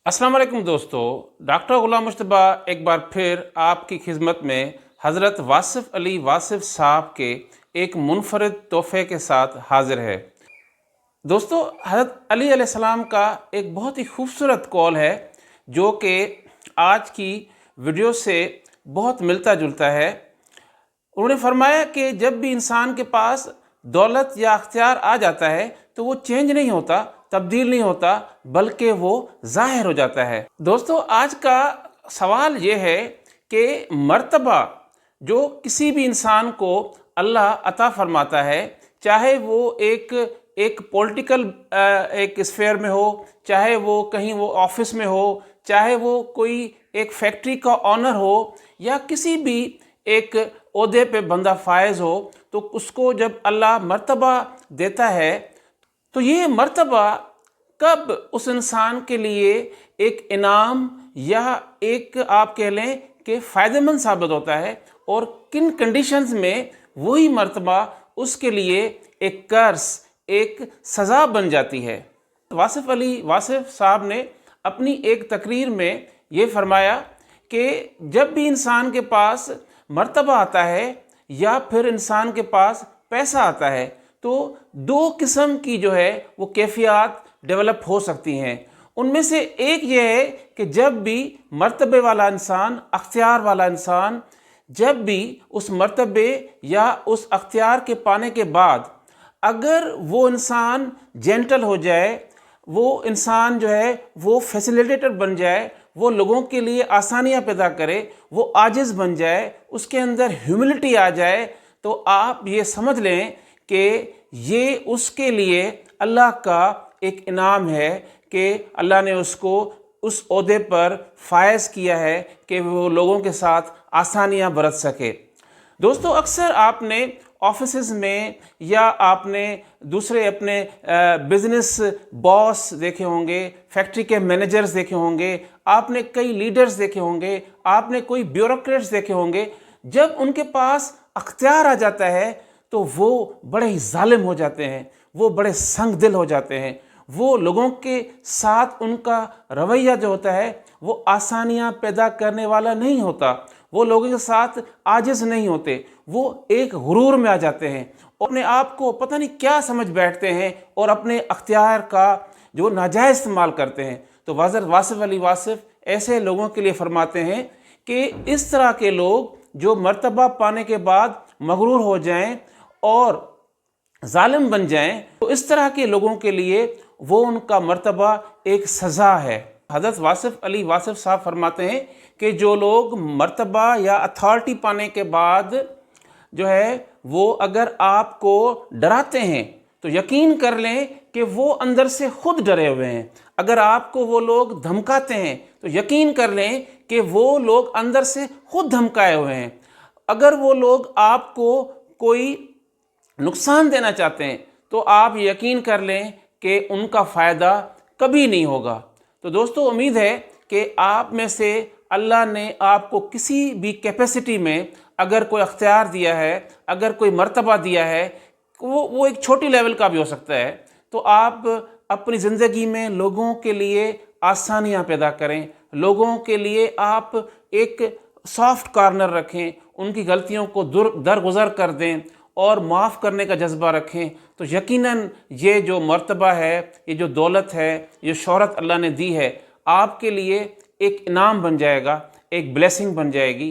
अस्सलाम वालेकुम दोस्तों। डॉक्टर गुलाम मुश्तबा एक बार फिर आपकी खिदमत में हज़रत वासिफ़ अली वासिफ़ साहब के एक मुनफरद तोहफ़े के साथ हाज़िर है। दोस्तों, हज़रत अली अलैहिस्सलाम का एक बहुत ही खूबसूरत कौल है जो कि आज की वीडियो से बहुत मिलता जुलता है। उन्होंने फरमाया कि जब भी इंसान के पास दौलत या अख्तियार आ जाता है तो वो चेंज नहीं होता, तब्दील नहीं होता, बल्कि वो ज़ाहिर हो जाता है। दोस्तों, आज का सवाल ये है कि मर्तबा जो किसी भी इंसान को अल्लाह अता फरमाता है, चाहे वो एक पॉलिटिकल एक स्फेयर में हो, चाहे वो कहीं वो ऑफिस में हो, चाहे वो कोई एक फैक्ट्री का ऑनर हो या किसी भी एक ओहदे पे बंदा फायज हो, तो उसको जब अल्लाह मर्तबा देता है तो ये मर्तबा कब उस इंसान के लिए एक इनाम या एक आप कह लें कि फ़ायदेमंद साबित होता है और किन कंडीशंस में वही मर्तबा उसके लिए एक कर्स, एक सज़ा बन जाती है। वासिफ़ अली वासिफ़ साहब ने अपनी एक तकरीर में ये फरमाया कि जब भी इंसान के पास मर्तबा आता है या फिर इंसान के पास पैसा आता है तो दो किस्म की जो है वो कैफियत डेवलप हो सकती हैं। उनमें से एक ये है कि जब भी मर्तबे वाला इंसान, अख्तियार वाला इंसान, जब भी उस मर्तबे या उस अख्तियार के पाने के बाद अगर वो इंसान जेंटल हो जाए, वो इंसान जो है वो फैसिलिटेटर बन जाए, वो लोगों के लिए आसानियां पैदा करे, वो आजिज़ बन जाए, उसके अंदर ह्यूमिलिटी आ जाए, तो आप ये समझ लें कि ये उसके लिए अल्लाह का एक इनाम है कि अल्लाह ने उसको उस ओहदे पर फायज किया है कि वो लोगों के साथ आसानियां बरत सके। दोस्तों, अक्सर आपने ऑफिसेज में या आपने दूसरे अपने बिजनेस बॉस देखे होंगे, फैक्ट्री के मैनेजर्स देखे होंगे, आपने कई लीडर्स देखे होंगे, आपने कोई ब्यूरोक्रेट्स देखे होंगे। जब उनके पास अख्तियार आ जाता है तो वो बड़े ही जालिम हो जाते हैं, वो बड़े संग दिल हो जाते हैं। वो लोगों के साथ उनका रवैया जो होता है वो आसानियां पैदा करने वाला नहीं होता, वो लोगों के साथ आजिज़ नहीं होते, वो एक गुरूर में आ जाते हैं, अपने आप को पता नहीं क्या समझ बैठते हैं और अपने अख्तियार का जो नाजायज़ इस्तेमाल करते हैं। तो हज़रत वासिफ़ अली वासिफ़ ऐसे लोगों के लिए फरमाते हैं कि इस तरह के लोग जो मर्तबा पाने के बाद मगरूर हो जाएं और जालिम बन जाएं, तो इस तरह के लोगों के लिए वो उनका मर्तबा एक सज़ा है। हज़रत वासिफ़ अली वासिफ़ साहब फरमाते हैं कि जो लोग मर्तबा या अथॉरिटी पाने के बाद जो है वो अगर आपको डराते हैं तो यकीन कर लें कि वो अंदर से खुद डरे हुए हैं। अगर आपको वो लोग धमकाते हैं तो यकीन कर लें कि वो लोग अंदर से खुद धमकाए हुए हैं। अगर वो लोग आपको कोई नुकसान देना चाहते हैं तो आप यकीन कर लें कि उनका फ़ायदा कभी नहीं होगा। तो दोस्तों, उम्मीद है कि आप में से अल्लाह ने आपको किसी भी कैपेसिटी में अगर कोई अख्तियार दिया है, अगर कोई मर्तबा दिया है, वो एक छोटी लेवल का भी हो सकता है, तो आप अपनी ज़िंदगी में लोगों के लिए आसानियां पैदा करें, लोगों के लिए आप एक सॉफ्ट कॉर्नर रखें, उनकी गलतियों को दरगुजर कर दें और माफ़ करने का जज्बा रखें, तो यकीनन ये जो मर्तबा है, ये जो दौलत है, ये शोहरत अल्लाह ने दी है, आपके लिए एक इनाम बन जाएगा, एक ब्लेसिंग बन जाएगी।